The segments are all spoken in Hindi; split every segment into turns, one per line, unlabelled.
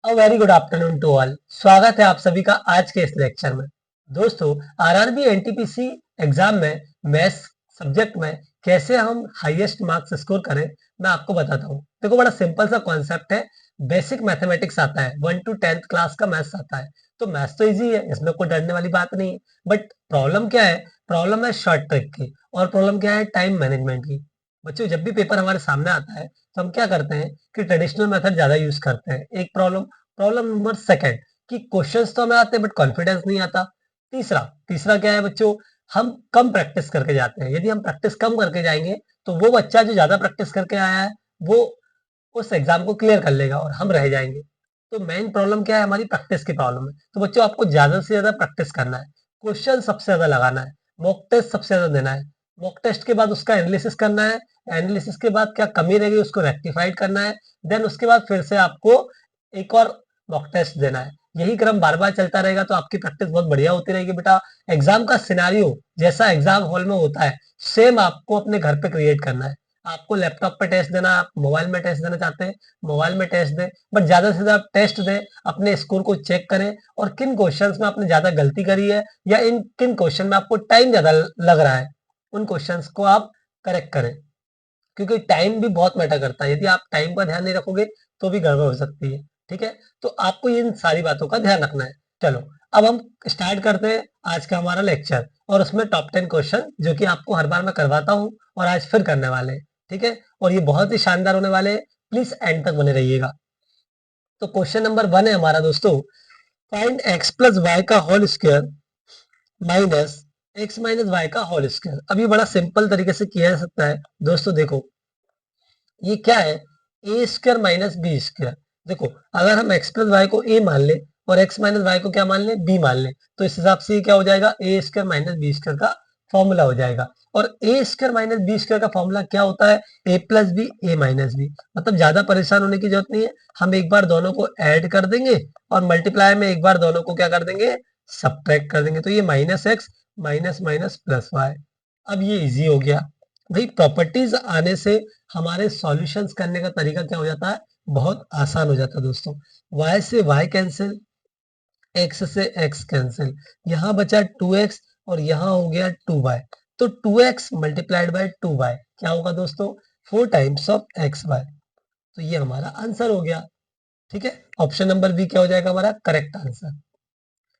A very good afternoon to all. स्वागत है आप सभी का आज के इस लेक्चर में। दोस्तों, आरआरबी एनटीपीसी एग्जाम में मैथ्स सब्जेक्ट में कैसे हम हाईएस्ट मार्क्स स्कोर करें, मैं आपको बताता हूँ। देखो, बड़ा सिंपल सा कॉन्सेप्ट है। बेसिक मैथमेटिक्स आता है, 1 to 10th क्लास का मैथ्स आता है। तो मैथ्स तो इजी है, इसमें कोई डरने वाली बात नहीं है। बट प्रॉब्लम क्या है? प्रॉब्लम है शॉर्ट ट्रिक की, और प्रॉब्लम क्या है? टाइम मैनेजमेंट की। बच्चों, जब भी पेपर हमारे सामने आता है तो हम क्या करते हैं कि ट्रेडिशनल मेथड ज्यादा यूज करते हैं। एक प्रॉब्लम। प्रॉब्लम नंबर सेकंड, कि क्वेश्चंस तो हमें आते हैं बट कॉन्फिडेंस नहीं आता। तीसरा तीसरा क्या है बच्चों? हम कम प्रैक्टिस करके जाते हैं। यदि हम प्रैक्टिस कम करके जाएंगे तो वो बच्चा जो ज्यादा प्रैक्टिस करके आया है वो उस एग्जाम को क्लियर कर लेगा और हम रह जाएंगे। तो मेन प्रॉब्लम क्या है? हमारी प्रैक्टिस की प्रॉब्लम है। तो बच्चों, आपको ज्यादा से ज्यादा प्रैक्टिस करना है, क्वेश्चन सबसे ज्यादा लगाना है, मॉक टेस्ट सबसे ज्यादा देना है। मॉक टेस्ट के बाद उसका एनालिसिस करना है। एनालिसिस के बाद क्या कमी रह गई उसको रेक्टिफाइड करना है। देन उसके बाद फिर से आपको एक और मॉक टेस्ट देना है। यही क्रम बार बार चलता रहेगा तो आपकी प्रैक्टिस बहुत बढ़िया होती रहेगी बेटा। एग्जाम का सिनारियो जैसा एग्जाम हॉल में होता है, सेम आपको अपने घर पे क्रिएट करना है। आपको लैपटॉप पे टेस्ट देना, आप मोबाइल में टेस्ट देना चाहते हैं, मोबाइल में टेस्ट दें। बट ज्यादा से ज्यादा टेस्ट दें, अपने स्कोर को चेक करें और किन क्वेश्चंस में आपने ज्यादा गलती करी है या इन किन क्वेश्चन में आपको टाइम ज्यादा लग रहा है, उन क्वेश्चंस को आप करेक्ट करें। क्योंकि टाइम भी बहुत मैटर करता है। यदि आप टाइम का ध्यान नहीं रखोगे तो भी गड़बड़ हो सकती है। ठीक है, तो आपको इन सारी बातों का ध्यान रखना है। चलो, अब हम स्टार्ट करते हैं आज का हमारा लेक्चर, और उसमें टॉप 10 क्वेश्चन जो कि आपको हर बार मैं करवाता हूँ और आज फिर करने वाले हैं। ठीक है, और ये बहुत ही शानदार होने वाले हैं। प्लीज एंड तक बने रहिएगा। तो क्वेश्चन नंबर 1 है हमारा दोस्तों, फाइंड एक्स प्लस वाई का whole square minus x minus y का होल स्क्वायर। अब ये बड़ा सिंपल तरीके से किया जा सकता है। दोस्तों देखो, ये क्या है? ए स्क्वायर माइनस बी स्क्वायर। देखो, अगर हम एक्स प्लस वाई को ए मान ले और एक्स माइनस वाई को क्या मान ले? बी मान ले, तो इस हिसाब से ये क्या हो जाएगा? ए स्क्वायर माइनस बी स्क्वायर का फॉर्मूला हो जाएगा। और ए स्क्वायर माइनस बी स्क्वायर का फॉर्मूला क्या होता है? ए प्लस बी ए माइनस बी। मतलब ज्यादा परेशान होने की जरूरत नहीं है। हम एक बार दोनों को ऐड कर देंगे और मल्टीप्लाई में एक बार दोनों को क्या कर देंगे? सब्ट्रैक्ट कर देंगे। तो ये minus x minus minus plus y. अब ये इजी हो गया भाई। प्रॉपर्टीज आने से हमारे सॉल्यूशंस करने का तरीका क्या हो जाता है? बहुत आसान हो जाता है दोस्तों। y से y कैंसिल, x से x कैंसिल, यहाँ बचा 2x और यहाँ हो गया 2y। तो 2x मल्टीप्लाइड बाय 2y क्या होगा दोस्तों? 4 टाइम्स ऑफ xy। तो ये हमारा आंसर हो गया। ठीक है, ऑप्शन नंबर बी क्या हो जाएगा हमारा करेक्ट आंसर।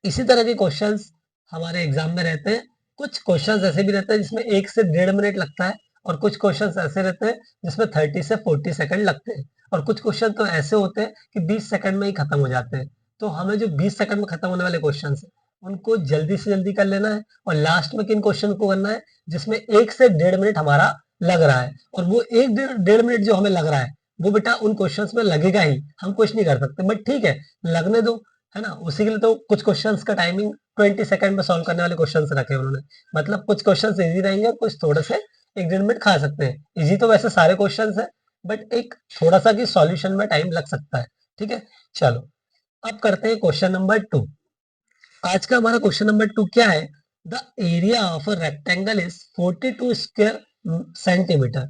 इसी तरह के क्वेश्चंस हमारे एग्जाम में रहते हैं। कुछ क्वेश्चंस ऐसे भी रहते हैं जिसमें 1 से 1.5 मिनट लगता है, और कुछ क्वेश्चंस ऐसे रहते हैं जिसमें 30 से 40 सेकंड लगते हैं, और कुछ क्वेश्चन तो ऐसे होते हैं कि 20 सेकंड में ही खत्म हो जाते हैं। तो हमें जो 20 सेकंड में खत्म होने वाले क्वेश्चन है उनको जल्दी से जल्दी कर लेना है, और लास्ट में किन क्वेश्चन को करना है जिसमें 1 से 1.5 मिनट हमारा लग रहा है। और वो 1 डेढ़ मिनट जो हमें लग रहा है वो बेटा उन क्वेश्चंस में लगेगा ही, हम कुछ नहीं कर सकते। बट ठीक है, लगने दो, है ना। उसी के लिए तो कुछ क्वेश्चंस का टाइमिंग 20 सेकंड में सॉल्व करने वाले क्वेश्चंस रखे हैं उन्होंने। मतलब कुछ क्वेश्चंस इजी रहेंगे और कुछ थोड़े से 1 डेढ़ मिनट खा सकते हैं। इजी तो वैसे सारे क्वेश्चंस है, बट एक थोड़ा सा कि सॉल्यूशन में टाइम लग सकता है। ठीक है, चलो अब करते हैं क्वेश्चन नंबर 2। आज का हमारा क्वेश्चन नंबर 2 क्या है? The area of a rectangle is 42 square centimetre.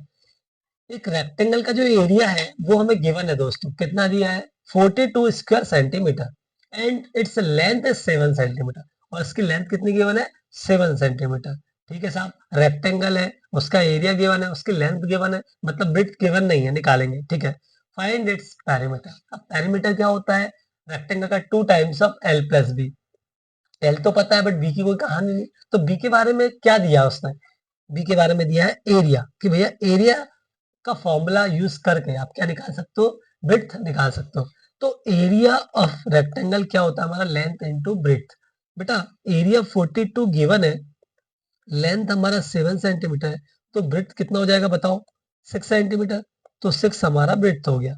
एक रेक्टेंगल का जो एरिया है वो हमें गिवन है दोस्तों। कितना दिया है? 42 square centimetre, and its length है 7 सेंटीमीटर। और इसकी लेंथ कितनी गिवन है? 7 सेंटीमीटर। ठीक है साहब, रेक्टेंगल है, उसका एरिया गिवन है, उसकी लेंथ गिवन है, मतलब ब्रेड्थ गिवन नहीं है, निकालेंगे। ठीक है, फाइंड इट्स पेरीमीटर। अब पेरीमीटर क्या होता है? रेक्टेंगल का 2 times of l plus b. L तो पता है बट बी की कोई कहानी नहीं। तो बी के बारे में क्या दिया उसने? बी के बारे में दिया है एरिया, कि भैया एरिया का फॉर्मूला यूज करके आप क्या निकाल सकते हो? ब्रेड्थ निकाल सकते हो। तो एरिया ऑफ रेक्टेंगल क्या होता है हमारा? Length into breadth. बेटा, एरिया 42 गिवन है, लेंथ हमारा 7 सेंटीमीटर है, तो ब्रेड्थ कितना हो जाएगा बताओ? 6 सेंटीमीटर। तो 6 हमारा ब्रेड्थ हो गया।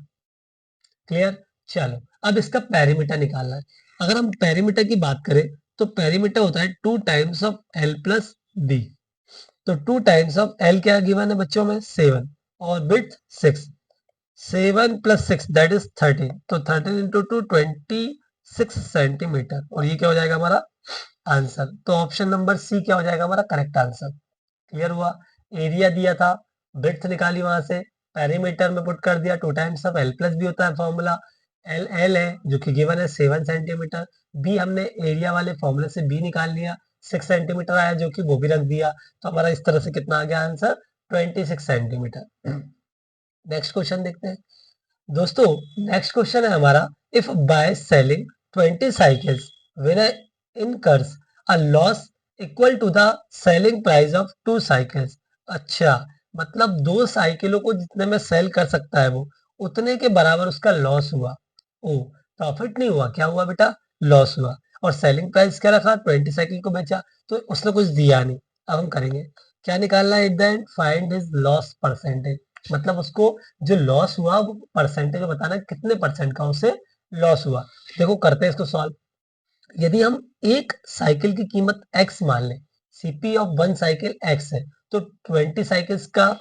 क्लियर? चलो, अब इसका पेरीमीटर निकालना है। अगर हम पेरीमीटर की बात करें तो पेरीमीटर होता है 2 times of l plus b. तो 2 टाइम्स ऑफ एल क्या गिवन है बच्चों में? 7, और ब्रेड्थ 6। 7 plus 6 that is 13। तो 13 इंटू 2 26 सेंटीमीटर, और ये क्या हो जाएगा हमारा आंसर। तो ऑप्शन नंबर सी क्या हो जाएगा हमारा करेक्ट आंसर। क्लियर हुआ? एरिया दिया था, ब्रेड्थ निकाली वहां से, पेरीमीटर में पुट कर दिया, 2 times of l plus b होता है फॉर्मूला, एल एल है जो कि गिवन है 7 सेंटीमीटर। बी हमने एरिया वाले फॉर्मूले से बी निकाल लिया, 6 सेंटीमीटर आया जो कि वो भी रख दिया। तो हमारा इस तरह से कितना आ गया आंसर, 26 सेंटीमीटर। नेक्स्ट क्वेश्चन देखते हैं दोस्तों। नेक्स्ट क्वेश्चन है हमारा, if by selling 20 cycles winner incurs a loss equal to the selling price of 2 cycles. अच्छा, मतलब 2 साइकिलों को जितने में सेल कर सकता है वो उतने के बराबर उसका लॉस हुआ। ओ, प्रॉफिट नहीं हुआ, क्या हुआ बेटा, लॉस हुआ। और सेलिंग प्राइस क्या रखा, 20 साइकिल को बेचा तो उसने कुछ दिया नहीं। अब हम करेंगे क्या निकालना है, at the end find his loss percentage. मतलब उसको जो लॉस हुआ वो परसेंटेज में बताना है, कितने परसेंट का उसे लॉस हुआ। देखो करते हैं इसको सॉल्व। यदि हम एक साइकिल की कीमत x मान लें, CP of one cycle x है, तो 20 साइकिल्स का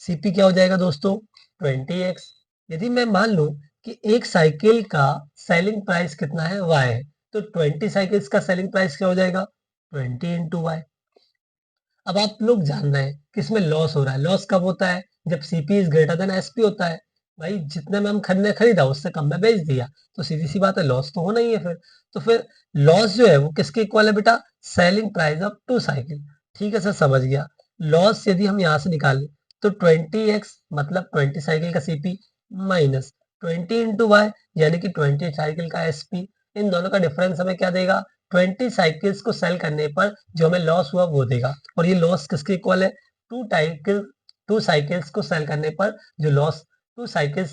सीपी क्या हो जाएगा दोस्तों, 20x। यदि मैं मान लूं कि एक साइकिल का सेलिंग प्राइस कितना है, y है, तो 20 साइकिल्स का सेलिंग प्राइस क्या हो जाएगा, 20 इंटू वाई। अब आप लोग जान रहे हैं कि इसमें लॉस हो रहा है। लॉस कब होता है, जब CP is greater than SP होता है। भाई जितने में हम खरीदा उससे कम में बेच दिया, तो सीधी सी बात है लॉस तो होना ही है फिर। तो फिर लॉस जो है वो किसके इक्वल है बेटा, सेलिंग प्राइस ऑफ 2 साइकिल। ठीक है सर, समझ गया। लॉस यदि हम यहाँ से निकालें तो 20x मतलब 20 साइकिल का सीपी माइनस 20 इंटू वाई यानी कि 20 साइकिल का एसपी। इन दोनों का डिफरेंस हमें क्या देगा, 20 साइकिल्स को सेल करने पर जो हमें लॉस हुआ वो देगा। और ये लॉस किसके इक्वल है, टू साइकिल्स को सेल करने पर जो लॉस, 2 साइकिल्स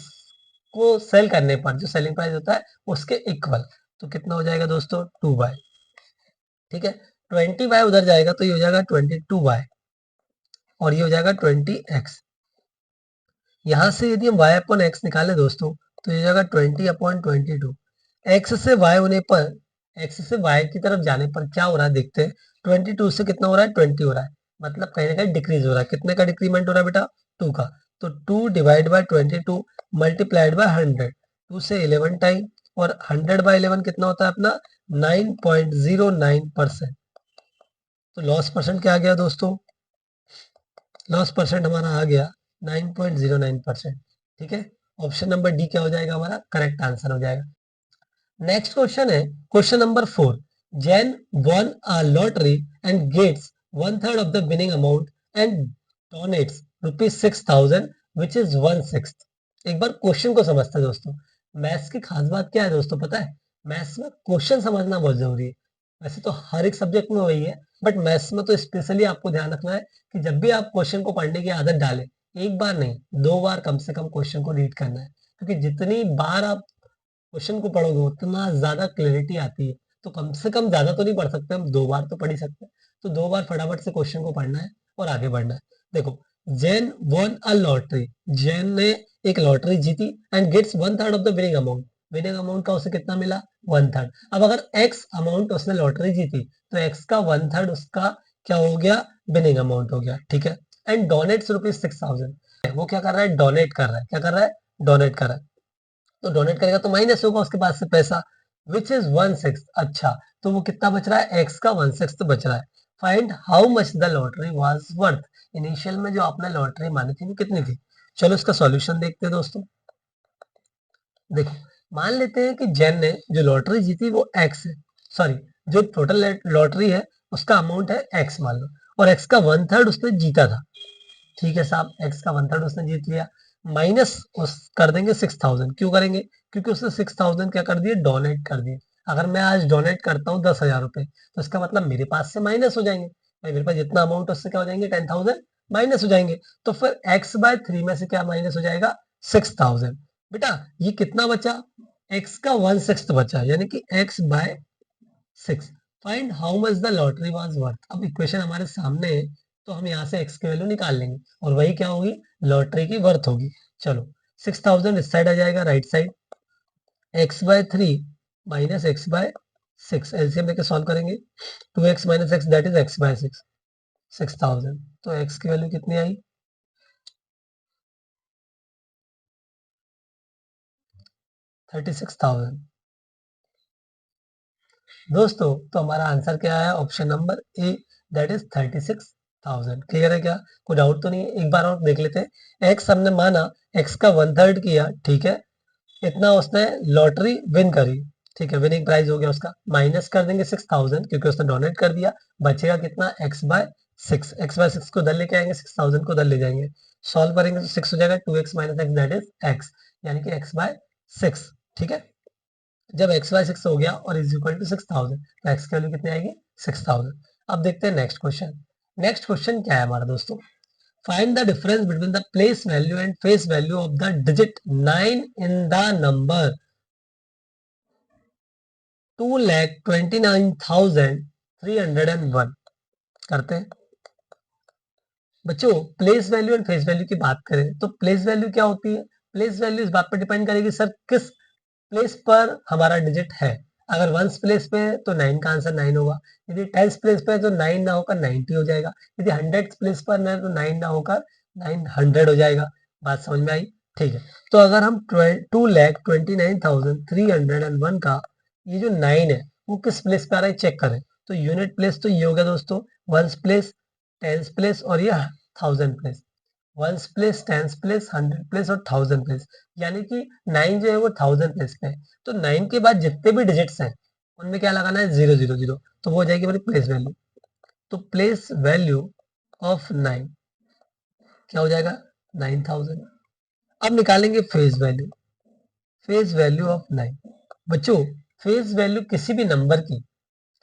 को सेल करने पर जो सेलिंग प्राइस होता है उसके इक्वल। तो कितना हो जाएगा दोस्तों, 2y। ठीक है, 20y उधर जाएगा तो ये हो जाएगा 22y और ये हो जाएगा 20x। यहां से यदि हम y अपॉन x निकाले दोस्तों तो ये हो जाएगा 20/22। x से y होने पर, x से y की तरफ जाने पर क्या हो रहा है देखते हैं। 22 से कितना हो रहा है, 20 हो रहा है। मतलब कहीं ना कहीं डिक्रीज हो रहा है। कितने का डिक्रीमेंट हो रहा है बेटा, 2 का। तो 2 डिवाइड बाय 22 मल्टीप्लाइड बाय 100, 2 से 11 टाइम, और 100/11 कितना होता है अपना, 9.09%। तो लॉस परसेंट क्या आ गया दोस्तों, लॉस परसेंट हमारा आ गया 9.09%। ठीक है, ऑप्शन नंबर डी क्या हो जाएगा, हमारा करेक्ट आंसर हो जाएगा। नेक्स्ट क्वेश्चन है question number 4। Jain won a lottery and gets 1/3 of the winning amount and donates ₹6,000 which is 1/6। एक बार क्वेश्चन को समझते हैं दोस्तों। मैथ्स की खास बात क्या है दोस्तों, पता है, मैथ्स में क्वेश्चन समझना बहुत जरूरी है। वैसे तो हर एक सब्जेक्ट में वही है, बट मैथ्स में तो स्पेशली आपको ध्यान रखना है कि जब भी आप क्वेश्चन को पढ़ने की आदत डालें, एक बार नहीं 2 बार कम से कम क्वेश्चन को रीड करना है। क्योंकि जितनी बार आप क्वेश्चन को पढ़ोगे उतना ज्यादा क्लैरिटी आती है। तो कम से कम ज्यादा तो नहीं पढ़ सकते हम, 2 बार तो पढ़ ही सकते हैं। तो 2 बार फटाफट से क्वेश्चन को पढ़ना है और आगे बढ़ना है। देखो, Jane won a lottery, Jane ने एक लॉटरी जीती and gets 1/3 of the winning amount. Winning amount का उसे कितना मिला, 1/3। अब अगर एक्स अमाउंट उसने लॉटरी जीती तो एक्स का 1/3 उसका क्या हो गया, विनिंग अमाउंट हो गया। ठीक है, एंड डोनेट्स ₹6,000। वो क्या कर रहा है, डोनेट कर रहा है। क्या कर रहा है, डोनेट कर रहा है। तो डोनेट करेगा तो माइनस होगा उसके पास से पैसा, विच इज 1/6। अच्छा, तो वो कितना बच रहा है, एक्स का 1/6 बच रहा है। Find how much the lottery was worth. Initial में जो आपने लॉटरी मानी थी वो कितनी थी। चलो इसका सॉल्यूशन देखते हैं दोस्तों। देखो, मान लेते हैं कि जैन ने जो लॉटरी जीती वो एक्स है, सॉरी, जो टोटल लॉटरी है उसका अमाउंट है एक्स मान लो, और एक्स का 1/3 उसने जीता था। ठीक है साहब, एक्स का 1/3 उसने जीत लिया, माइनस उस कर देंगे 6,000। क्यों करेंगे, क्योंकि उसने 6,000 क्या कर दिए, डोनेट कर दिए। अगर मैं आज डोनेट करता हूँ 10,000 रुपए, तो इसका मतलब मेरे पास से माइनस हो जाएंगे। भाई मेरे पास जितना अमाउंट उससे क्या हो जाएंगे, 10,000 माइनस हो जाएंगे। तो फिर x/3 में से क्या माइनस हो जाएगा, 6,000। बेटा ये कितना बचा, x का 1/6 बचा, यानी कि x/6। Find how much the lottery was worth. अब इक्वेशन हमारे सामने है, तो हम यहाँ से x की वैल्यू निकाल लेंगे और वही क्या होगी, लॉटरी की वर्थ होगी। चलो, 6,000 इस साइड आ जाएगा right side, x/3 minus x/6 LCM लेके सॉल्व करेंगे। 2x minus x that is x/6, 6,000। तो x की वैल्यू कितनी आई, 36,000। दोस्तों तो हमारा आंसर क्या है, option number A, that is 36,000। Clear है क्या, कोई डाउट तो नहीं है। एक बार और देख लेते हैं। एक्स हमने माना, एक्स का 1/3 किया, ठीक है, कितना उसने लॉटरी विन करी, ठीक है, विनिंग प्राइस हो गया उसका, माइनस कर देंगे 6000 क्योंकि उसने डोनेट कर दिया, बचेगा कितना x/6, x/6 को उधर लेके आएंगे, 6000 को उधर ले जाएंगे, सॉल्व करेंगे तो 6 हो जाएगा, 2x minus x that is x, यानी कि x/6, ठीक है। जब x/6 हो गया और इज इक्वल टू 6000 तो x की वैल्यू कितनी आएगी 6000। अब देखते हैं नेक्स्ट क्वेश्चन। नेक्स्ट क्वेश्चन क्या है हमारा दोस्तों, find the difference between the place value and face value of the digit 9 in the number 2,29,301। करते हैं बच्चों। Place value and face value की बात करें तो प्लेस वैल्यू क्या होती है, प्लेस वैल्यू इस बात पर डिपेंड करेगी सर किस प्लेस पर हमारा डिजिट है। अगर वंस प्लेस पे है तो 9 का आंसर 9 होगा, यदि टेंस प्लेस पे है तो 9 ना होकर 90 हो जाएगा, यदि 100 प्लेस पर है तो 9 ना होकर 900 हो जाएगा। बात समझ में आई, ठीक है। तो अगर हम 2,29,301 का ये जो 9 है वो किस प्लेस पे आ रहा है चेक करें, तो यूनिट प्लेस तो ये हो गया दोस्तों, वंस प्लेस, टेंस प्लेस और ये 1000 place, ones place, tens place, 100 place और 1000 प्लेस, यानी कि 9 जो है वो 1000 प्लेस पे है। तो 9 के बाद जितने भी डिजिट्स हैं उनमें क्या लगाना है 000, तो वो हो जाएगी हमारी प्लेस वैल्यू। तो प्लेस वैल्यू ऑफ 9 क्या हो जाएगा 9000। अब निकालेंगे face value, face value of 9। बच्चों फेस वैल्यू किसी भी नंबर की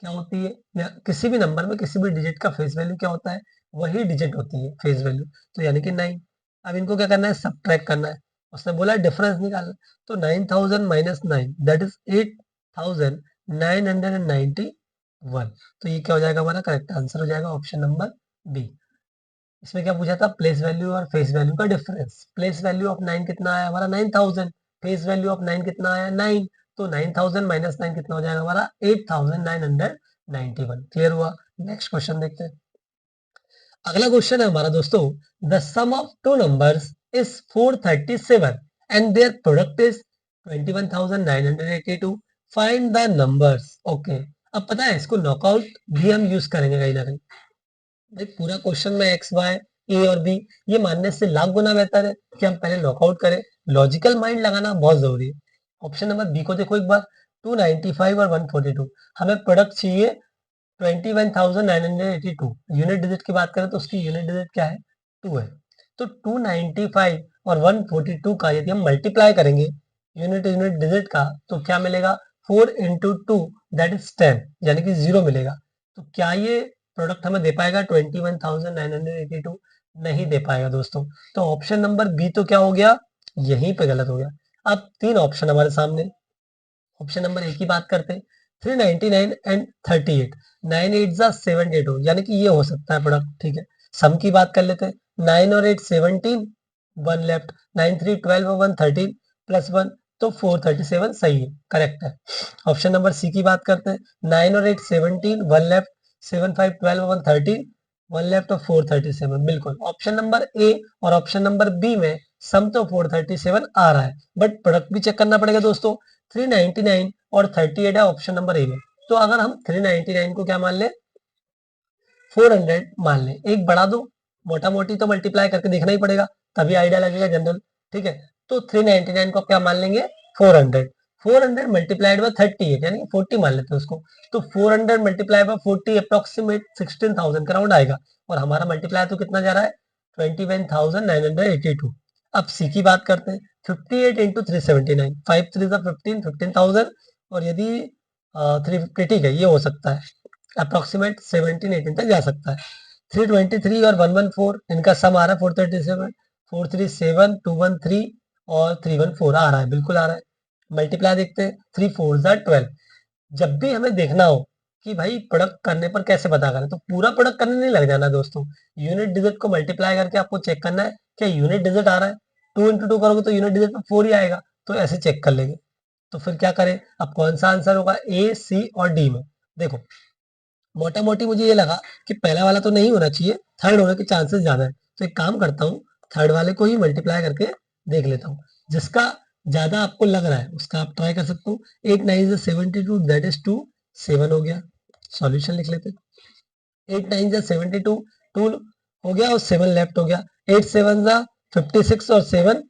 क्या होती है, या किसी भी नंबर में किसी भी डिजिट का फेस वैल्यू क्या होता है, वही डिजिट होती है फेस वैल्यू, तो यानी कि 9। अब इनको क्या करना है सबट्रैक्ट करना है, उसने बोला डिफरेंस निकालना, तो 9000 माइनस 9 दैट इज 8991। तो ये क्या हो जाएगा हमारा करेक्ट आंसर हो जाएगा ऑप्शन नंबर बी। इसमें क्या पूछा था, प्लेस वैल्यू और फेस वैल्यू का डिफरेंस। प्लेस वैल्यू ऑफ 9 कितना आया हमारा 9000, फेस वैल्यू ऑफ 9 कितना आया 9, तो 9000 माइनस 9 कितना हो जाएगा हमारा 8991। क्लियर हुआ। नेक्स्ट क्वेश्चन देखते हैं। अगला क्वेश्चन है हमारा दोस्तों, the sum of two numbers is 437 and their product is 21,982, find the numbers. Okay, अब पता है इसको नॉकआउट भी हम यूज करेंगे कहीं ना कहीं। भाई पूरा क्वेश्चन में एक्स वाई ए और बी ये मानने से लाख गुना बेहतर है कि हम पहले नॉकआउट करें। लॉजिकल माइंड लगाना बहुत जरूरी है। ऑप्शन नंबर बी को देखो एक बार, 295 और 142, हमें प्रोडक्ट चाहिए 21,982। यूनिट डिजिट की बात करें तो उसकी यूनिट डिजिट क्या है 2 है। तो 295 और 142 का यदि हम मल्टीप्लाई करेंगे यूनिट यूनिट डिजिट का तो क्या मिलेगा 4 इंटू टू दैट इज 10, यानी कि 0 मिलेगा। तो क्या ये प्रोडक्ट हमें दे पाएगा 21,982? नहीं दे पाएगा दोस्तों। तो ऑप्शन नंबर बी तो क्या हो गया यहीं पे गलत हो गया। अब 3 ऑप्शन हमारे सामने, ऑप्शन नंबर ए की बात करते हैं, 399 एंड 38, 9 8 जा 78 हो, यानी कि ये हो सकता है प्रोडक्ट, ठीक है। सम की बात कर लेते हैं, 9 और 8 17, 1 लेफ्ट, 9 3 12 और 1 13 प्लस 1, तो 437 सही है, करेक्ट है। ऑप्शन नंबर सी की बात करते हैं, 9 और 8 17, 1 लेफ्ट, 7 5 12 और 1 13, 1 लेफ्ट और 437, बिल्कुल। ऑप्शन नंबर ए और ऑप्शन नंबर बी में सम तो 437 आ रहा है, बट प्रोडक्ट भी चेक करना पड़ेगा दोस्तों। 399 और 38 है ऑप्शन नंबर ए में, तो अगर हम 399 को क्या मान ले 400 मान ले, एक बढ़ा दो, मोटा मोटी तो मल्टीप्लाई करके देखना ही पड़ेगा तभी आइडिया लगेगा जनरल, ठीक है। तो 399 को क्या मान लेंगे 400, 400 मल्टीप्लाइड बाय 38 यानी 40 मान लेते हैं उसको, तो 400 मल्टीप्लाई बाय 40 अप्रोक्सीमेट 16,000 का राउंड आएगा, और हमारा मल्टीप्लाई तो कितना जा रहा है 21,982। अब सी की बात करते हैं, 58 इंटू 379, 5 3 15, 15,000, और यदि 350, ठीक है ये हो सकता है अप्रोक्सीमेट 17 18 तक जा सकता है। 323 और 114 इनका सम आ रहा है 437, 437 213 और 314 आ रहा है, बिल्कुल आ रहा है। मल्टीप्लाई देखते हैं, 3 4 12। जब भी हमें देखना हो कि भाई प्रोडक्ट करने पर कैसे पता करें, तो पूरा प्रोडक्ट करने नहीं लग जाना दोस्तों, यूनिट डिजिट को मल्टीप्लाई करके आपको चेक करना है क्या यूनिट डिजिट आ रहा है, 2 इंटू 2 करोगे तो यूनिट डिजिट में 4 ही आएगा, तो ऐसे चेक कर लेंगे। तो फिर क्या करें, अब कौन सा आंसर होगा ए सी और डी में। देखो मोटा मोटी मुझे ये लगा कि पहला वाला तो नहीं होना चाहिए, थर्ड होने के चांसेस ज्यादा है, तो एक काम करता हूँ थर्ड वाले को ही मल्टीप्लाई करके देख लेता हूँ, जिसका ज्यादा आपको लग रहा है उसका आप ट्राई कर सकते हो। 8 9 72 दैट इज 2, 7 हो गया, सॉल्यूशन लिख लेते हैं। 8 9 72, 2 हो गया और 7 लेफ्ट हो गया, 8 7 56 और 7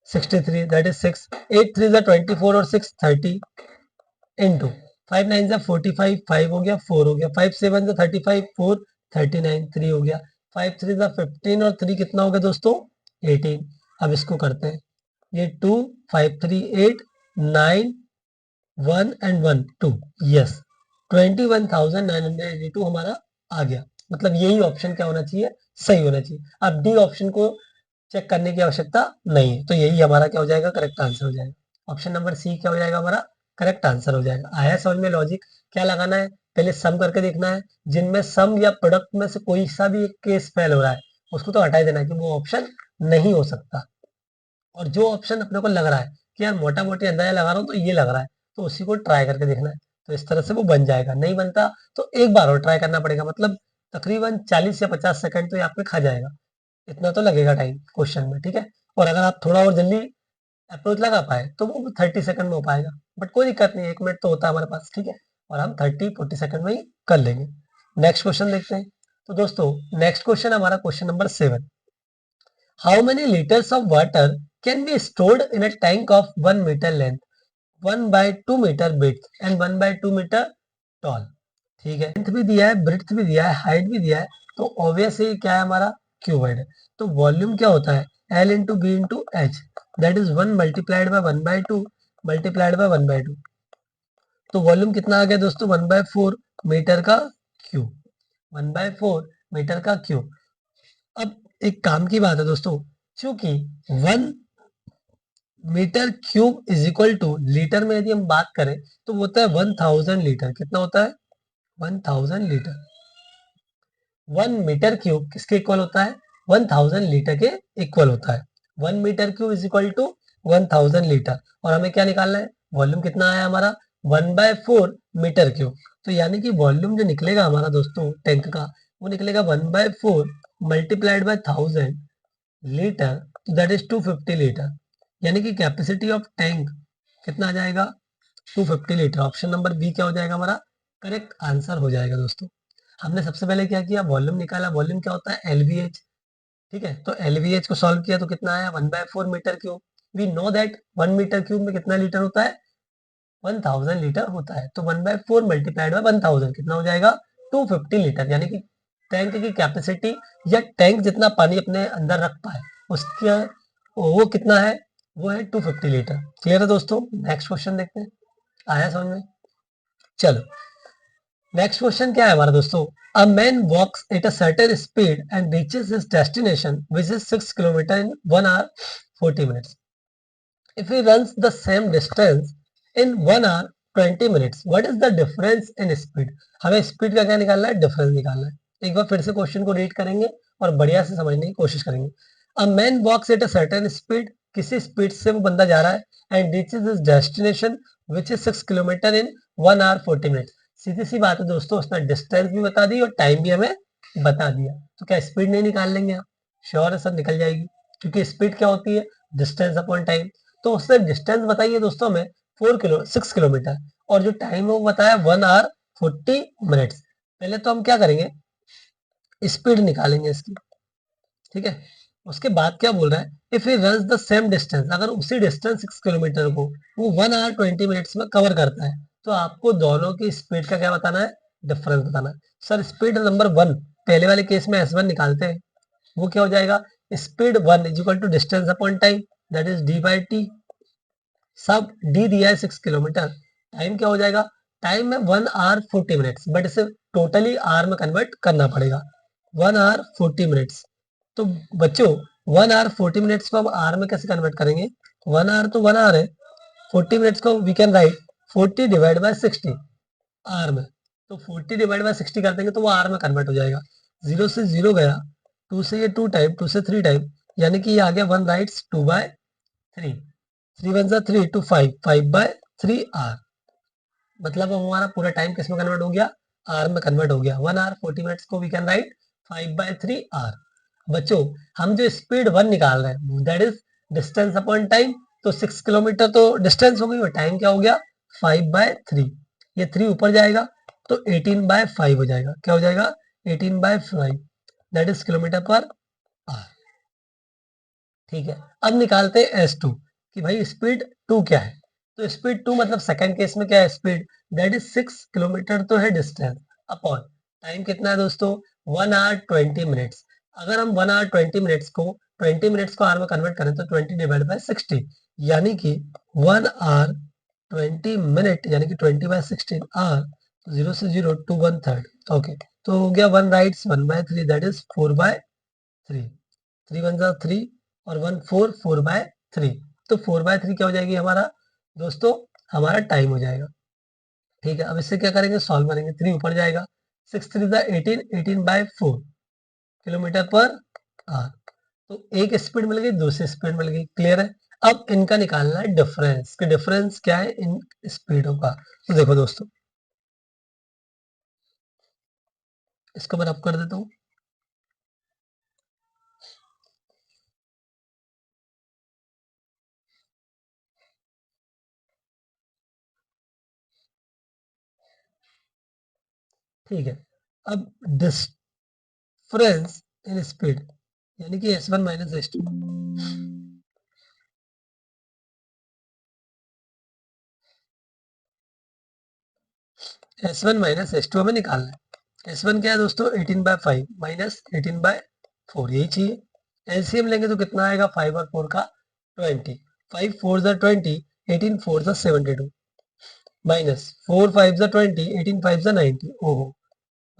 63 दैट इज 6, 8 3 जा 24 और 6 30 इंटू 5 9 जा 45, 5 हो गया 4 हो गया, 5 7 जा 35, 4 39 3 हो गया, 5 3 जा 15 और 3 कितना हो गया दोस्तों 18। अब इसको करते हैं, ये 2 5 3 8 9 1 एंड 1 2, यस 21,982 हमारा आ गया। मतलब यही ऑप्शन क्या होना चाहिए, सही होना चाहिए। अब डी ऑप्शन को चेक करने की आवश्यकता नहीं है, तो यही हमारा क्या हो जाएगा, करेक्ट आंसर हो जाएगा। ऑप्शन नंबर सी क्या हो जाएगा हमारा, करेक्ट आंसर हो जाएगा। आया समझ में लॉजिक? क्या लगाना है, पहले सम करके देखना है, जिनमें सम या प्रोडक्ट में से कोई सा भी एक केस फेल हो रहा है उसको तो हटा ही देना है कि वो ऑप्शन नहीं हो सकता। और जो ऑप्शन अपने को लग रहा है कि यार मोटा मोटी अंदाजा लगा रहा हूँ तो ये लग रहा है, तो उसी को ट्राई करके देखना है। तो इस तरह से वो बन जाएगा। नहीं बनता तो एक बार और ट्राई करना पड़ेगा, मतलब तकरीबन 40 या 50 सेकंड तो ये आपके खा जाएगा, इतना तो लगेगा टाइम क्वेश्चन में, ठीक है। और अगर आप थोड़ा और जल्दी अप्रोच लगा पाए तो वो 30 सेकंड में हो पाएगा, बट कोई दिक्कत नहीं, 1 मिनट तो होता है हमारे पास, ठीक है। और हम 30-40 सेकंड में ही कर लेंगे। नेक्स्ट क्वेश्चन देखते हैं। तो दोस्तों नेक्स्ट क्वेश्चन हमारा question number 7। How many litres of water can be stored in a tank of 1 metre length, 1/2 metre breadth and 1/2 metre tall? ठीक है, लेंथ भी दिया है, ब्रेथ भी दिया है, हाइट भी दिया है, तो ऑब्वियसली क्या है हमारा, क्यूबॉइड है। तो वॉल्यूम क्या होता है, l into b into h, that is 1 multiplied by 1/2 multiplied by 1/2। तो वॉल्यूम कितना आ गया दोस्तों, 1/4 मीटर का क्यूब, 1/4 मीटर का क्यूब। अब एक काम की बात है दोस्तों, क्योंकि 1 metre cube is equal to litre में यदि हम बात करें तो वो होता है 1000 लीटर। कितना होता है, 1000 लीटर। 1 मीटर क्यूब किसके इक्वल होता है, 1000 लीटर के इक्वल होता है। 1 metre cube is equal to 1000 litre. और हमें क्या निकालना है, वॉल्यूम कितना आया हमारा, 1/4 मीटर क्यूब। तो यानी कि वॉल्यूम जो निकलेगा हमारा दोस्तों टैंक का, वो निकलेगा 1/4 multiplied by 1000 litre, that is 250 litre. यानी कि कैपेसिटी ऑफ टैंक कितना आ जाएगा, 250 लीटर। ऑप्शन नंबर बी क्या हो जाएगा हमारा, करेक्ट आंसर हो जाएगा दोस्तों। हमने सबसे पहले क्या किया, वॉल्यूम निकाला। वॉल्यूम क्या होता है, एलवीएच, ठीक है। तो एलवीएच को सॉल्व किया तो कितना आया, 1/4 metre cube. We know that 1 metre cube में कितना लीटर होता है, 1000 लीटर होता है। तो 1/4 मल्टीप्लाइड बाय 1000 कितना हो जाएगा, 250 लीटर। यानी कि टैंक की कैपेसिटी या टैंक जितना पानी अपने अंदर रख पाए उसके, वो कितना है, वो है 250 लीटर। क्लियर है दोस्तों। नेक्स्ट क्वेश्चन देखते हैं, आया समझ में? चलो नेक्स्ट क्वेश्चन क्या है हमारा दोस्तों, a man walks at a certain speed and reaches his destination which is 6 kilometre in 1 hour 40 minutes. If he runs the same distance in 1 hour 20 minutes, what is the difference in speed? हमें स्पीड का क्या निकालना है, डिफरेंस निकालना है। एक बार फिर से क्वेश्चन को रीड करेंगे और बढ़िया से समझने की कोशिश करेंगे। A man walks at a certain speed, किसी स्पीड से वो बंदा जा रहा है, and reaches his destination which is 6 kilometre in 1 hour 40 minutes. सीधी सी बात है दोस्तों, उसने डिस्टेंस भी बता दी और टाइम भी हमें बता दिया। तो क्या स्पीड नहीं निकाल लेंगे आप, श्योर है सर निकल जाएगी, क्योंकि स्पीड क्या होती है, डिस्टेंस अपॉन टाइम। तो उसने डिस्टेंस बताई है दोस्तों हमें 6 किलोमीटर, और जो टाइम है वो बताया 1 hour 40 मिनट्स। पहले तो हम क्या करेंगे, स्पीड निकालेंगे इसकी, ठीक है। उसके बाद क्या बोल रहा है, if he runs the same distance, अगर उसी डिस्टेंस 6 किलोमीटर को वो 1 hour 20 मिनट्स में कवर करता है, तो आपको दोनों की स्पीड का क्या बताना है, डिफरेंस बताना है। सर स्पीड नंबर 1, पहले वाले केस में S1 निकालते हैं, वो क्या हो जाएगा, speed 1 is equal to distance upon time, that is d/t। सब डी दिया है 6 किलोमीटर, टाइम क्या हो जाएगा, टाइम है 1 hour 40 मिनट्स, बट इसे टोटली आर में कन्वर्ट करना पड़ेगा, 1 hour 40 मिनट्स। तो बच्चों 1 hour 40 मिनट्स को हम आर में कैसे कन्वर्ट करेंगे, 1 hour तो 1 hour है, 40 मिनट्स को we can write 40 divide by 60 आर में। तो 40 डिवाइड बाय 60 कर देंगे तो वो आर में कन्वर्ट हो जाएगा। 0 से 0 गया, 2 से ये 2 टाइम, 2 से 3 टाइम, यानी कि ये आ गया 1 राइट्स 2/3, 3 वन जा 3 टू 5, 5/3 आर। मतलब अब हमारा पूरा टाइम किस में कन्वर्ट हो गया, आर में कन्वर्ट हो गया। 1 hour 40 मिनट्स को वी कैन राइट 5/3 आर। बच्चों हम जो स्पीड 1 निकाल रहे हैं that is distance upon time. तो 6 किलोमीटर तो डिस्टेंस हो गई और टाइम क्या हो गया, 5/3। ये 3 ऊपर जाएगा तो 18/5 हो जाएगा। क्या हो जाएगा, 18/5, दैट इज किलोमीटर पर आर। ठीक है। अब निकालते हैं S2 कि भाई स्पीड 2 क्या है। तो स्पीड 2 मतलब सेकंड केस में क्या है स्पीड, दैट इज 6 किलोमीटर तो है डिस्टेंस, अपॉन टाइम कितना है दोस्तों 1 आवर 20 मिनट्स। अगर हम 1 आवर 20 मिनट्स को आवर में कन्वर्ट करें तो 20 डिवाइड बाय 60, यानी कि 1 आवर 20 मिनट यानी कि 20 बाय 16 आवर, 0 से 0 टू 1/3। ओके, तो हो गया 1 राइट्स 1/3 दैट इज 4/3, 3 वन जा 3 और 1 4 4/3। तो 4/3 क्या हो जाएगी हमारा दोस्तों, हमारा टाइम हो जाएगा। ठीक है, अब इससे क्या करेंगे सॉल्व करेंगे, 3 ऊपर जाएगा, 6 3 जा 18, 18/4 किलोमीटर पर आवर। तो एक स्पीड मिल गई, दूसरी स्पीड मिल गई, क्लियर है। अब इनका निकालना है डिफरेंस, कि डिफरेंस क्या है इन स्पीडों का। तो देखो दोस्तों, इसको मैं रब कर देता हूँ। ठीक है, अब डिफरेंस इन स्पीड यानी कि S1 minus S2, S1 minus S2 हमें निकालना है। S1 क्या है दोस्तों 18/5 माइनस 18/4, यही चाहिए। एलसीएम लेंगे तो कितना आएगा 5 और 4 का 20, 5 4 जा 20, 18 4 जा 72 माइनस 4 5 जा 20, 18 5 जा 90। ओहो,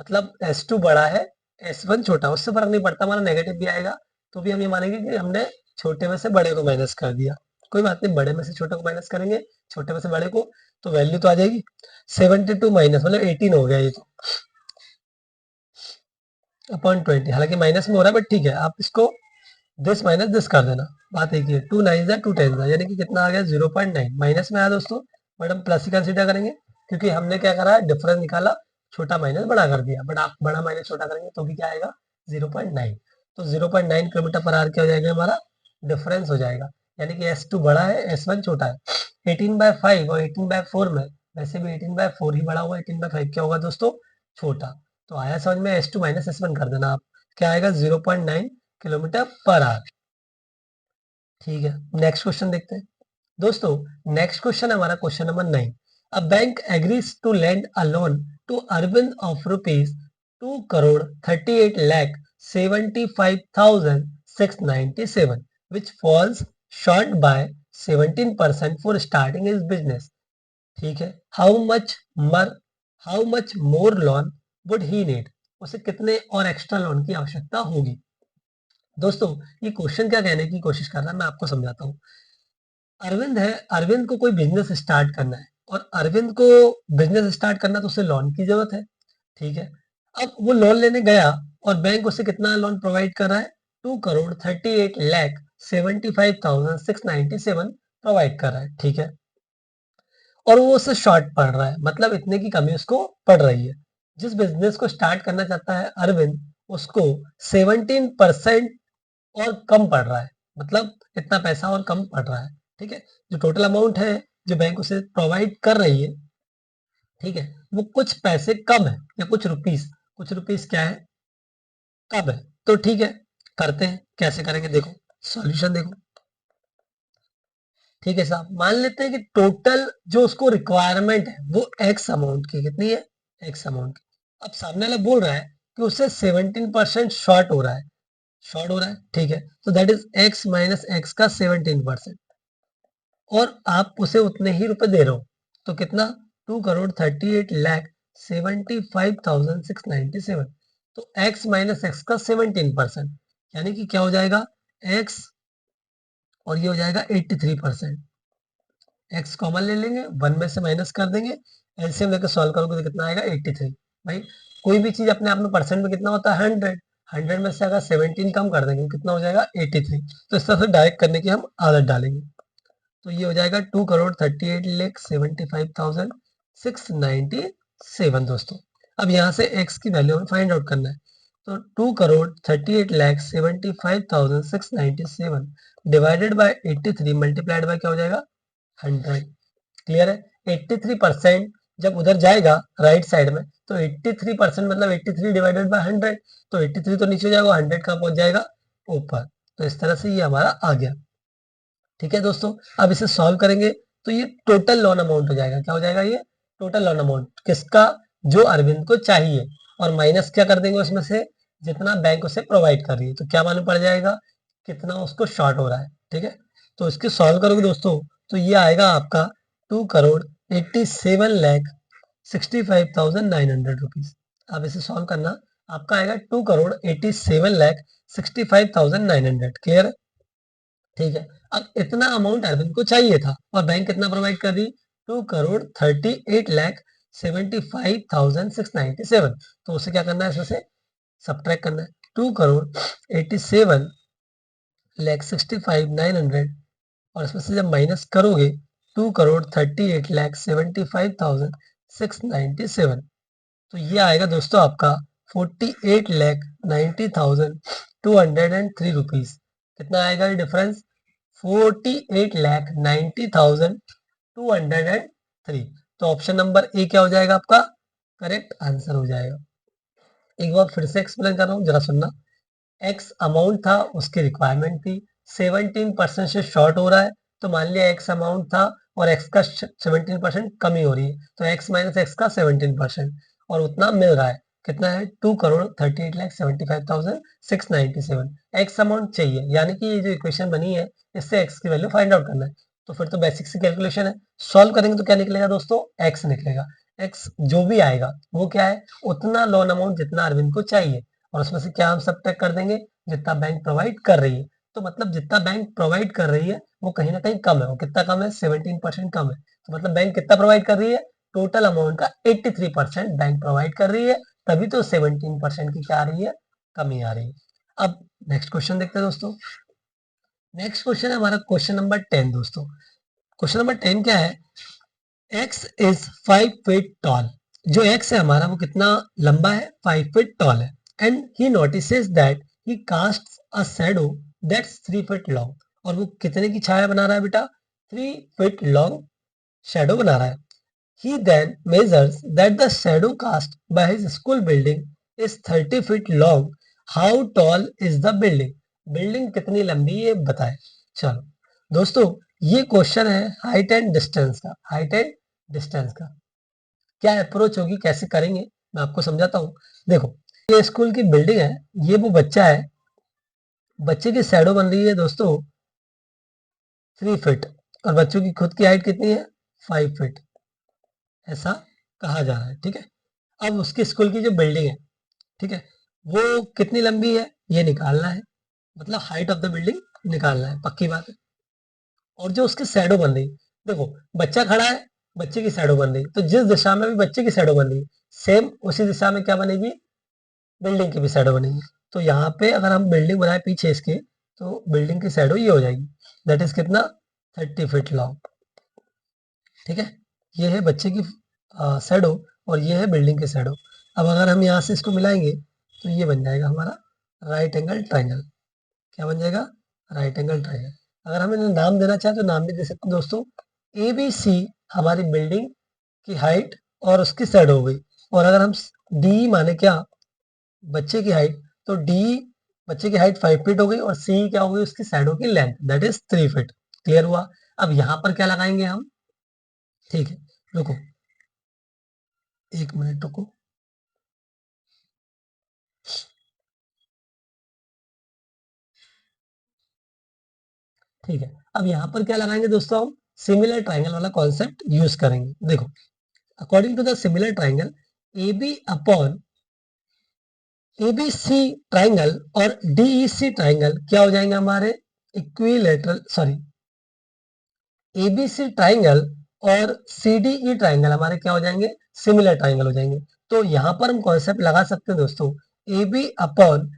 मतलब S2 बड़ा है S1 छोटा, उससे फर्क नहीं पड़ता, हमारा नेगेटिव भी आएगा तो भी हम ये मानेंगे कि हमने छोटे में से बड़े को माइनस कर दिया। कोई बात नहीं, बड़े में से छोटे को माइनस करेंगे, छोटे में से बड़े को, तो वैल्यू तो आ जाएगी 72 माइनस मतलब 18 हो गया ये तो, अपॉन 20। हालांकि माइनस में हो रहा है बट ठीक है, आप इसको दिस माइनस दिस कर देना, बात एक ही है। 2 9 जा 2 10 जा, यानी कि कितना आ गया 0.9, माइनस में आया दोस्तों, बट हम प्लस ही कंसीडर करेंगे क्योंकि हमने क्या करा है डिफरेंस निकाला, छोटा माइनस बड़ा कर दिया, बट आप बड़ा माइनस छोटा करेंगे तो भी क्या आएगा 0.9। तो 0.9 किलोमीटर पर आवर क्या हो जाएगा हमारा डिफरेंस हो जाएगा, यानी कि S2 बड़ा है S1 छोटा है। 18/5 और 18/4 में, वैसे भी 18/4 ही बड़ा हुआ, 18/5 क्या होगा दोस्तों छोटा। तो आया समझ में, S2 माइनस S1 कर देना आप, क्या आएगा 0.9 किलोमीटर पर आवर। ठीक है, नेक्स्ट क्वेश्चन देखते हैं दोस्तों। नेक्स्ट क्वेश्चन हमारा question number 9। A bank agrees to lend a loan to Arvind of rupees 2 crore 38 lakh 75,697 which falls short by 17% for starting his business। ठीक है, how much more loan would he need, उसे कितने और एक्स्ट्रा लोन की आवश्यकता होगी। दोस्तों, ये क्वेश्चन क्या कहने की कोशिश कर रहा है मैं आपको समझाता हूँ। अरविंद है, अरविंद को कोई बिजनेस स्टार्ट करना है और अरविंद को बिजनेस स्टार्ट करना तो उसे लोन की जरूरत है। ठीक है, अब वो लोन लेने गया और बैंक उसे कितना लोन प्रोवाइड कर रहा है 2 crore 38 lakh 75,697 प्रोवाइड कर रहा है। ठीक है, और वो उससे शॉर्ट पड़ रहा है, मतलब इतने की कमी उसको पड़ रही है। जिस बिजनेस को स्टार्ट करना चाहता है अरविंद, उसको 17% और कम पड़ रहा है, मतलब इतना पैसा और कम पड़ रहा है। ठीक है, जो टोटल अमाउंट है जो बैंक उसे प्रोवाइड कर रही है, ठीक है, वो कुछ पैसे कम है या कुछ रुपीस क्या है कम है। तो ठीक है, करते हैं, कैसे करेंगे देखो, सॉल्यूशन देखो। ठीक है साहब, मान लेते हैं कि टोटल जो उसको रिक्वायरमेंट है वो एक्स अमाउंट की, कितनी है एक्स अमाउंट की। अब सामने वाला बोल रहा है कि उससे 17% शॉर्ट हो रहा है, ठीक है, तो that is x minus x का 17%, और आप उसे उतने ही रुपए दे रहे हो, तो कितना 2 crore 38 lakh 75,697। तो x माइनस एक्स का 17%, यानी कि क्या हो जाएगा x, और ये हो जाएगा 83%। x कॉमन ले लेंगे, 1 में से माइनस कर देंगे, एलसीएम लेकर सॉल्व करोगे तो कितना आएगा 83। भाई कोई भी चीज अपने आप में परसेंट में कितना होता है 100, 100 में से अगर 17 कम कर देंगे तो कितना हो जाएगा 83। तो इस तरह से डायरेक्ट करने की हम आदत डालेंगे, तो ये हो जाएगा 2 crore 38 lakh 75,697 दोस्तों। अब यहाँ से x की वैल्यू हमें फाइंड आउट करना है, तो 2 crore 38 lakh 75,697 divided by 83 multiplied by क्या हो जाएगा 100। क्लियर है, 83% जब उधर जाएगा राइट साइड में, तो 83% मतलब 83 डिवाइडेड बाय 100, तो 83 तो नीचे हो जाएगा, 100 कहाँ पहुंच जाएगा ऊपर। तो इस तरह से ये हमारा आ गया। ठीक है दोस्तों, अब इसे सॉल्व करेंगे तो ये टोटल लोन अमाउंट हो जाएगा। क्या हो जाएगा? ये टोटल लोन अमाउंट किसका? जो अरविंद को चाहिए, और माइनस क्या कर देंगे उसमें से? जितना बैंक उसे प्रोवाइड कर रही है। तो क्या मालूम पड़ जाएगा? कितना उसको शॉर्ट हो रहा है। ठीक है, तो इसकी सॉल्व करोगे दोस्तों तो ये आएगा आपका 2,87,65,900 रुपीज। अब इसे सॉल्व करना, आपका आएगा 2,87,65,900। क्लियर है? ठीक है, अब इतना अमाउंट अरविंद को चाहिए था और बैंक कितना प्रोवाइड कर रही? 2,38,75,697। तो उसे क्या करना है? इसमें से सब्ट्रैक्ट करना है। 2,87,65,900 और इसमें से जब माइनस करोगे 2,38,75,697, तो ये आएगा दोस्तों आपका 48,90,203 रुपीज। कितना आएगा ये डिफरेंस? 48,90,203। तो ऑप्शन नंबर ए क्या हो जाएगा आपका? करेक्ट आंसर हो जाएगा। एक बार फिर से एक्सप्लेन कर रहा हूँ, जरा सुनना। एक्स अमाउंट था, उसकी रिक्वायरमेंट थी, 17% से शॉर्ट हो रहा है, तो मान लिया एक्स अमाउंट था और एक्स का 17% कमी हो रही है, तो एक्स माइनस एक्स का 17% और उतना मिल रहा है। कितना है? 2,38,75,697 एक्स अमाउंट चाहिए, यानी कि ये जो इक्वेशन बनी है इससे एक्स की वैल्यू फाइंड आउट करना है। तो फिर तो बेसिक सी कैलकुलेशन है, सॉल्व करेंगे तो क्या निकलेगा दोस्तों? एक्स निकलेगा। एक्स जो भी आएगा वो क्या है? उतना लोन अमाउंट जितना अरविंद को चाहिए, और उसमें से क्या हम सब्ट्रैक्ट कर देंगे? जितना बैंक प्रोवाइड कर रही है। तो मतलब जितना बैंक प्रोवाइड कर रही है वो कहीं ना कहीं कम है। वो कितना कम है? 17% कम है। तो मतलब बैंक कितना प्रोवाइड कर रही है? टोटल अमाउंट का 83% बैंक प्रोवाइड कर रही है, तभी तो 17% की क्या आ रही है? कमी आ रही है। अब नेक्स्ट क्वेश्चन देखते हैं दोस्तों। नेक्स्ट क्वेश्चन है हमारा क्वेश्चन नंबर 10 दोस्तों। क्वेश्चन नंबर 10 क्या है? x is 5 feet tall. जो x है हमारा वो कितना लंबा है? 5 फीट टॉल है। And he notices that he castes a shadow that's 3 feet long. और वो कितने की छाया बना रहा है बेटा? 3 फीट लॉन्ग शैडो बना रहा है। He then measures that the shadow cast by his school building is 30 feet long. How tall is the building? Building कितनी लंबी है बताए। चलो दोस्तों, ये क्वेश्चन है हाइट एंड डिस्टेंस का। हाइट एंड डिस्टेंस का क्या अप्रोच होगी, कैसे करेंगे, मैं आपको समझाता हूँ। देखो, ये स्कूल की बिल्डिंग है, ये वो बच्चा है, बच्चे की शैडो बन रही है दोस्तों 3 फीट, और बच्चों की खुद की हाइट कितनी है? 5 फीट, ऐसा कहा जा रहा है। ठीक है, अब उसके स्कूल की जो बिल्डिंग है, ठीक है, वो कितनी लंबी है ये निकालना है, मतलब हाइट ऑफ द बिल्डिंग निकालना है, पक्की बात है। और जो उसकी शैडो बन रही, देखो बच्चा खड़ा है, बच्चे की शैडो बन रही, तो जिस दिशा में भी बच्चे की शैडो बन रही, सेम उसी दिशा में क्या बनेगी? बिल्डिंग की भी शैडो बनेगी। तो यहाँ पे अगर हम बिल्डिंग बनाए पीछे इसके, तो बिल्डिंग की शैडो ये हो जाएगी, दैट इज कितना? 30 फीट लॉन्ग। ठीक है, ये है बच्चे की शैडो और ये है बिल्डिंग की शैडो। अब अगर हम यहाँ से इसको मिलाएंगे तो ये बन जाएगा हमारा राइट एंगल ट्राइंगल। क्या बन जाएगा? Right angle triangle. अगर हम इन्हें नाम देना चाहें तो नाम भी दे सकते हैं दोस्तों। ए बी सी हमारी बिल्डिंग की हाइट और उसकी शैडो हो गई, और अगर हम डी माने क्या? बच्चे की हाइट, तो डी बच्चे की हाइट 5 फीट हो गई और सी क्या हो गई? उसकी शैडो की length, that is 3 feet. Clear हुआ? अब यहाँ पर क्या लगाएंगे हम? ठीक है, रुको 1 मिनट रुको। ठीक है, अब यहाँ पर क्या लगाएंगे दोस्तों? हम सिमिलर ट्राइंगल वाला कॉन्सेप्ट यूज करेंगे। देखो, according to the similar triangle, A B upon A B C triangle और डीई सी ट्राइंगल क्या हो जाएंगे हमारे? Equilateral, sorry, A B C triangle और सी डी ई ट्राइंगल हमारे क्या हो जाएंगे? सिमिलर ट्राइंगल हो जाएंगे। तो यहाँ पर हम कॉन्सेप्ट लगा सकते हैं दोस्तों, A B upon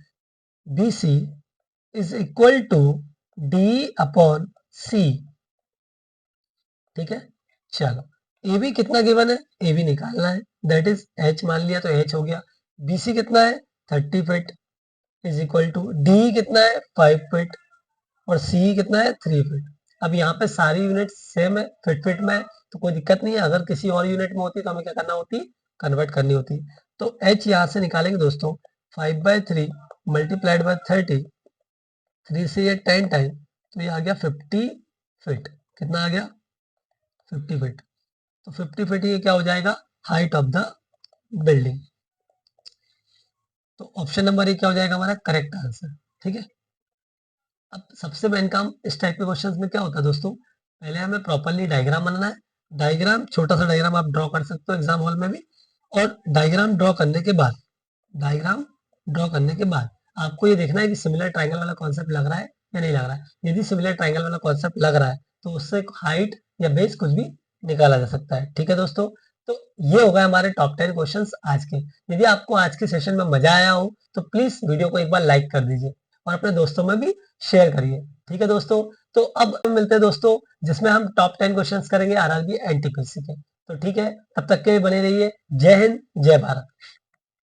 B C is equal to D upon C. ठीक है, चलो, ए बी कितना गिवन है? ए बी निकालना है, दैट इज एच मान लिया तो एच हो गया। बी सी कितना है? 30 feet is equal to D कितना है? 5 फीट, और सी कितना है? 3 फीट। अब यहाँ पे सारी यूनिट सेम है, फिट फिट में है, तो कोई दिक्कत नहीं है। अगर किसी और यूनिट में होती तो हमें क्या करना होती? कन्वर्ट करनी होती। तो एच यहाँ से निकालेंगे दोस्तों, 5/3 मल्टीप्लाइड बाय 30, 3 से ये 10 टाइम, तो ये आ गया 50 फीट। कितना आ गया? 50 फीट। तो 50 फीट ये क्या हो जाएगा? Height of the building. तो ऑप्शन नंबर ये क्या हो जाएगा हमारा करेक्ट आंसर। ठीक है। अब सबसे मेन काम इस टाइप के क्वेश्चंस में क्या होता है दोस्तों, पहले हमें प्रॉपरली डायग्राम बनाना है। डायग्राम, छोटा सा डायग्राम आप ड्रॉ कर सकते हो एग्जाम हॉल में भी। और डायग्राम ड्रॉ करने के बाद, डायग्राम ड्रॉ करने के बाद आपको ये देखना है कि सिमिलर ट्रायंगल वाला कॉन्सेप्ट लग रहा है या नहीं लग रहा है। यदि सिमिलर ट्रायंगल वाला कॉन्सेप्ट लग रहा है तो उससे हाइट या बेस कुछ भी निकाला जा सकता है। ठीक है दोस्तों, तो ये हो गए हमारे टॉप 10 क्वेश्चंस आज के। यदि आपको आज के सेशन में मजा आया हो तो प्लीज वीडियो को एक बार लाइक कर दीजिए और अपने दोस्तों में भी शेयर करिए। ठीक है दोस्तों, तो अब मिलते हैं दोस्तों जिसमें हम टॉप 10 क्वेश्चंस करेंगे आरआरबी एनटीपीसी के। तो ठीक है, तब तक के लिए बने रहिए। जय हिंद, जय भारत।